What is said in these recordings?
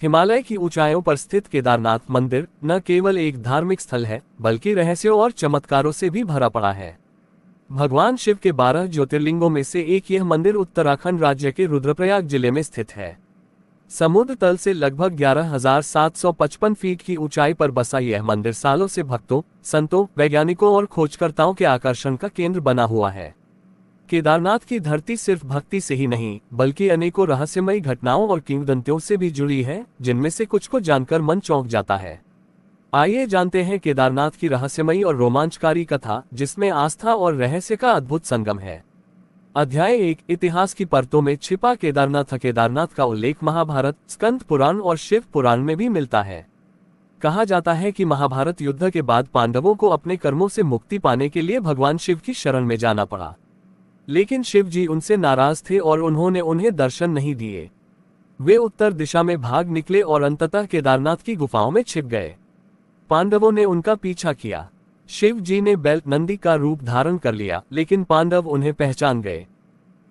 हिमालय की ऊंचाइयों पर स्थित केदारनाथ मंदिर न केवल एक धार्मिक स्थल है, बल्कि रहस्यों और चमत्कारों से भी भरा पड़ा है। भगवान शिव के 12 ज्योतिर्लिंगों में से एक यह मंदिर उत्तराखंड राज्य के रुद्रप्रयाग जिले में स्थित है। समुद्र तल से लगभग 11,755 फीट की ऊंचाई पर बसा यह मंदिर सालों से भक्तों, संतों, वैज्ञानिकों और खोजकर्ताओं के आकर्षण का केंद्र बना हुआ है। केदारनाथ की धरती सिर्फ भक्ति से ही नहीं, बल्कि अनेकों रहस्यमयी घटनाओं और किंवदंतियों से भी जुड़ी है, जिनमें से कुछ को जानकर मन चौंक जाता है। आइए जानते हैं केदारनाथ की रहस्यमयी और रोमांचकारी कथा, जिसमें आस्था और रहस्य का अद्भुत संगम है। अध्याय 1, इतिहास की परतों में छिपा केदारनाथ। केदारनाथ का उल्लेख महाभारत, स्कंद पुराण और शिव पुराण में भी मिलता है। कहा जाता है कि महाभारत युद्ध के बाद पांडवों को अपने कर्मों से मुक्ति पाने के लिए भगवान शिव की शरण में जाना पड़ा, लेकिन शिव जी उनसे नाराज थे और उन्होंने उन्हें दर्शन नहीं दिए। वे उत्तर दिशा में भाग निकले और अंततः केदारनाथ की गुफाओं में छिप गए। पांडवों ने उनका पीछा किया। शिव जी ने बैल नंदी का रूप धारण कर लिया, लेकिन पांडव उन्हें पहचान गए।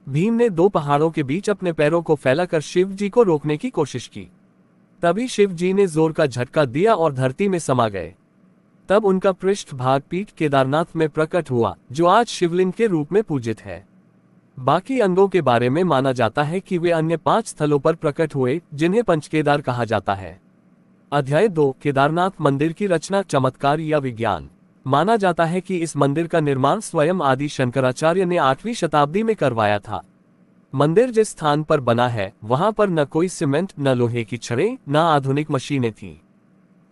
भीम ने 2 पहाड़ों के बीच अपने पैरों को फैलाकर शिव जी को रोकने की कोशिश की। तभी शिव जी ने जोर का झटका दिया और धरती में समा गए। तब उनका पृष्ठ भाग पीठ केदारनाथ में प्रकट हुआ, जो आज शिवलिंग के रूप में पूजित है। बाकी अंगों के बारे में माना जाता है कि वे अन्य 5 स्थलों पर प्रकट हुए, जिन्हें पंचकेदार कहा जाता है। अध्याय 2, केदारनाथ मंदिर की रचना, चमत्कार या विज्ञान। माना जाता है कि इस मंदिर का निर्माण स्वयं आदि शंकराचार्य ने 8वीं शताब्दी में करवाया था। मंदिर जिस स्थान पर बना है, वहां पर न कोई सीमेंट, न लोहे की छड़ें, न आधुनिक मशीनें थीं।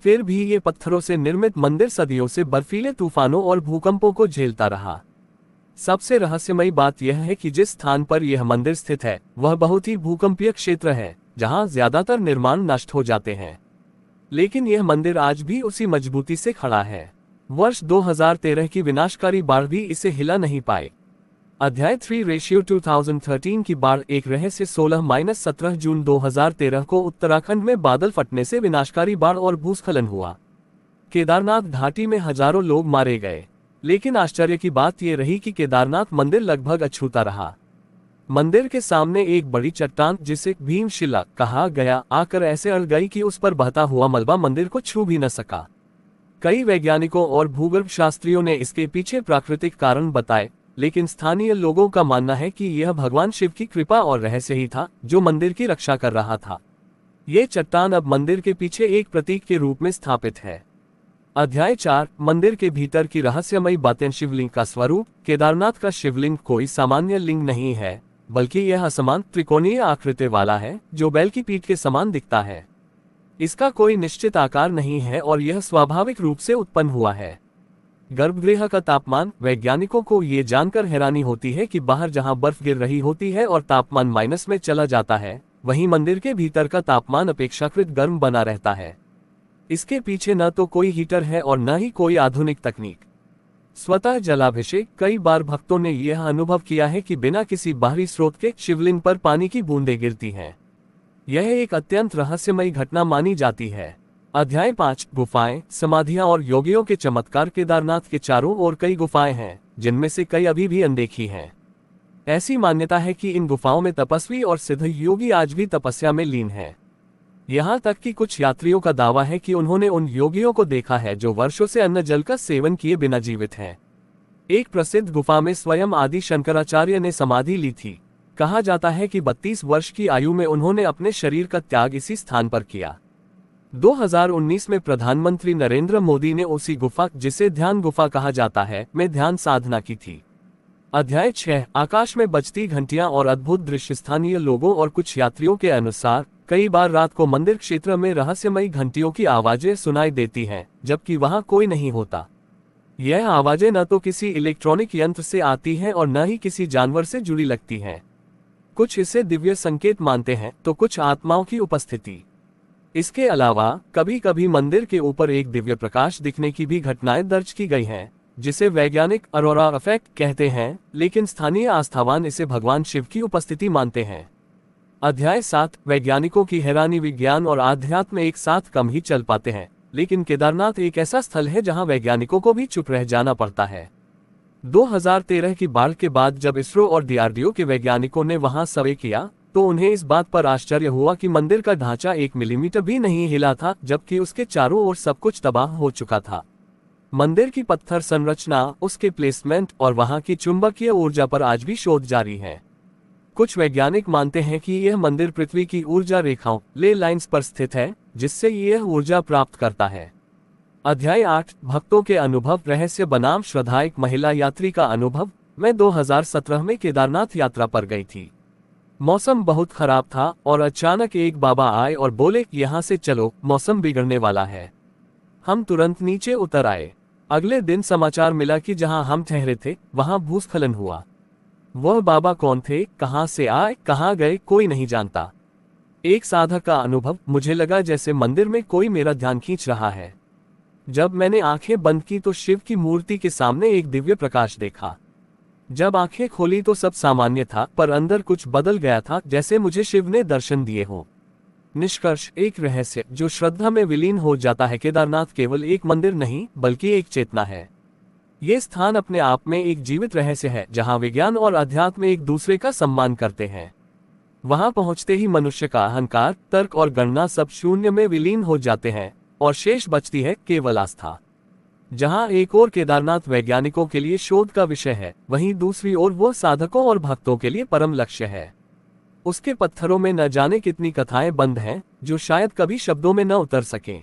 फिर भी ये पत्थरों से निर्मित मंदिर सदियों से बर्फीले तूफानों और भूकंपों को झेलता रहा। सबसे रहस्यमयी बात यह है कि जिस स्थान पर यह मंदिर स्थित है, वह बहुत ही भूकंपीय क्षेत्र है, जहां ज्यादातर निर्माण नष्ट हो जाते हैं। लेकिन यह मंदिर आज भी उसी मजबूती से खड़ा है। वर्ष 2013 की विनाशकारी बाढ़ भी इसे हिला नहीं पाए। अध्याय 3, 2013 की बाढ़, एक रहस्य। 16-17 जून 2013 को उत्तराखंड में बादल फटने से विनाशकारी बाढ़ और भूस्खलन हुआ। केदारनाथ घाटी में हजारों लोग मारे गए, लेकिन आश्चर्य की बात यह रही कि केदारनाथ मंदिर लगभग अछूता रहा। मंदिर के सामने एक बड़ी चट्टान, जिसे भीमशिला कहा गया, आकर ऐसे अड़ गई कि उस पर बहता हुआ मलबा मंदिर को छू भी न सका। कई वैज्ञानिकों और भूगर्भ शास्त्रियों ने इसके पीछे प्राकृतिक कारण बताए, लेकिन स्थानीय लोगों का मानना है कि यह भगवान शिव की कृपा और रहस्य ही था, जो मंदिर की रक्षा कर रहा था। ये चट्टान अब मंदिर के पीछे एक प्रतीक के रूप में स्थापित है। अध्याय 4, मंदिर के भीतर की रहस्यमयी बातें। शिवलिंग का स्वरूप। केदारनाथ का शिवलिंग कोई सामान्य लिंग नहीं है, बल्कि यह असमान त्रिकोणीय आकृति वाला है, जो बैल की पीठ के समान दिखता है। इसका कोई निश्चित आकार नहीं है और यह स्वाभाविक रूप से उत्पन्न हुआ है। गर्भगृह का तापमान। वैज्ञानिकों को ये जानकर हैरानी होती है कि बाहर जहां बर्फ गिर रही होती है और तापमान माइनस में चला जाता है, वहीं मंदिर के भीतर का तापमान अपेक्षाकृत गर्म बना रहता है। इसके पीछे न तो कोई हीटर है और न ही कोई आधुनिक तकनीक। स्वतः जलाभिषेक। कई बार भक्तों ने यह अनुभव किया है कि बिना किसी बाहरी स्रोत के शिवलिंग पर पानी की बूंदें गिरती हैं। यह एक अत्यंत रहस्यमयी घटना मानी जाती है। अध्याय 5, गुफाएं, समाधियां और योगियों के चमत्कार। केदारनाथ के चारों ओर कई गुफाएं हैं, जिनमें से कई अभी भी अनदेखी हैं। ऐसी मान्यता है कि इन गुफाओं में तपस्वी और सिद्ध योगी आज भी तपस्या में लीन हैं। यहाँ तक कि कुछ यात्रियों का दावा है कि उन्होंने उन योगियों को देखा है जो वर्षों से अन्न जल का सेवन किए बिना जीवित हैं। एक प्रसिद्ध गुफा में स्वयं आदि शंकराचार्य ने समाधि ली थी। कहा जाता है कि 32 वर्ष की आयु में उन्होंने अपने शरीर का त्याग इसी स्थान पर किया। 2019 में प्रधानमंत्री नरेंद्र मोदी ने उसी गुफा, जिसे ध्यान गुफा कहा जाता है, में ध्यान साधना की थी। अध्याय 6, आकाश में बजती घंटियां और अद्भुत दृश्य। स्थानीय लोगों और कुछ यात्रियों के अनुसार कई बार रात को मंदिर क्षेत्र में रहस्यमयी घंटियों की आवाजें सुनाई देती हैं, जबकि वहां कोई नहीं होता। यह आवाजें न तो किसी इलेक्ट्रॉनिक यंत्र से आती हैं और न ही किसी जानवर से जुड़ी लगती हैं। कुछ इसे दिव्य संकेत मानते हैं, तो कुछ आत्माओं की उपस्थिति। इसके अलावा कभी कभी मंदिर के ऊपर एक दिव्य प्रकाश दिखने की भी घटनाएं दर्ज की गई हैं, जिसे वैज्ञानिक अरोरा इफेक्ट कहते हैं, लेकिन स्थानीय आस्थावान इसे भगवान शिव की उपस्थिति मानते हैं। अध्याय 7, वैज्ञानिकों की हैरानी। विज्ञान और आध्यात्म एक साथ कम ही चल पाते हैं, लेकिन केदारनाथ एक ऐसा स्थल है जहां वैज्ञानिकों को भी चुप रह जाना पड़ता है। 2013 की बाढ़ के बाद जब इसरो और DRDO के वैज्ञानिकों ने वहां सर्वे किया, तो उन्हें इस बात पर आश्चर्य हुआ कि मंदिर का ढांचा 1 मिलीमीटर भी नहीं हिला था, जबकि उसके चारों ओर सब कुछ तबाह हो चुका था। मंदिर की पत्थर संरचना, उसके प्लेसमेंट और वहां की चुंबकीय ऊर्जा पर आज भी शोध जारी है। कुछ वैज्ञानिक मानते हैं कि यह मंदिर पृथ्वी की ऊर्जा रेखाओं ले लाइंस पर स्थित है, जिससे यह ऊर्जा प्राप्त करता है। अध्याय 8 भक्तों के अनुभव, रहस्य बनाम श्रद्धा। एक महिला यात्री का अनुभव। मैं 2017 में केदारनाथ यात्रा पर गई थी। मौसम बहुत खराब था और अचानक एक बाबा आए और बोले, यहाँ से चलो, मौसम बिगड़ने वाला है। हम तुरंत नीचे उतर आए। अगले दिन समाचार मिला कि जहां हम ठहरे थे वहां भूस्खलन हुआ। वह बाबा कौन थे, कहां से आए, कहां गए, कोई नहीं जानता। एक साधक का अनुभव। मुझे लगा जैसे मंदिर में कोई मेरा ध्यान खींच रहा है। जब मैंने आंखें बंद की तो शिव की मूर्ति के सामने एक दिव्य प्रकाश देखा। जब आंखें खोली तो सब सामान्य था, पर अंदर कुछ बदल गया था, जैसे मुझे शिव ने दर्शन दिए हों। निष्कर्ष, एक रहस्य जो श्रद्धा में विलीन हो जाता है। केदारनाथ केवल एक मंदिर नहीं, बल्कि एक चेतना है। ये स्थान अपने आप में एक जीवित रहस्य है, जहां विज्ञान और अध्यात्म एक दूसरे का सम्मान करते हैं। वहां पहुंचते ही मनुष्य का अहंकार, तर्क और गणना सब शून्य में विलीन हो जाते हैं और शेष बचती है केवल आस्था। जहां एक ओर केदारनाथ वैज्ञानिकों के लिए शोध का विषय है, वहीं दूसरी ओर वो साधकों और भक्तों के लिए परम लक्ष्य है। उसके पत्थरों में न जाने कितनी कथाएं बंद हैं, जो शायद कभी शब्दों में न उतर सकें।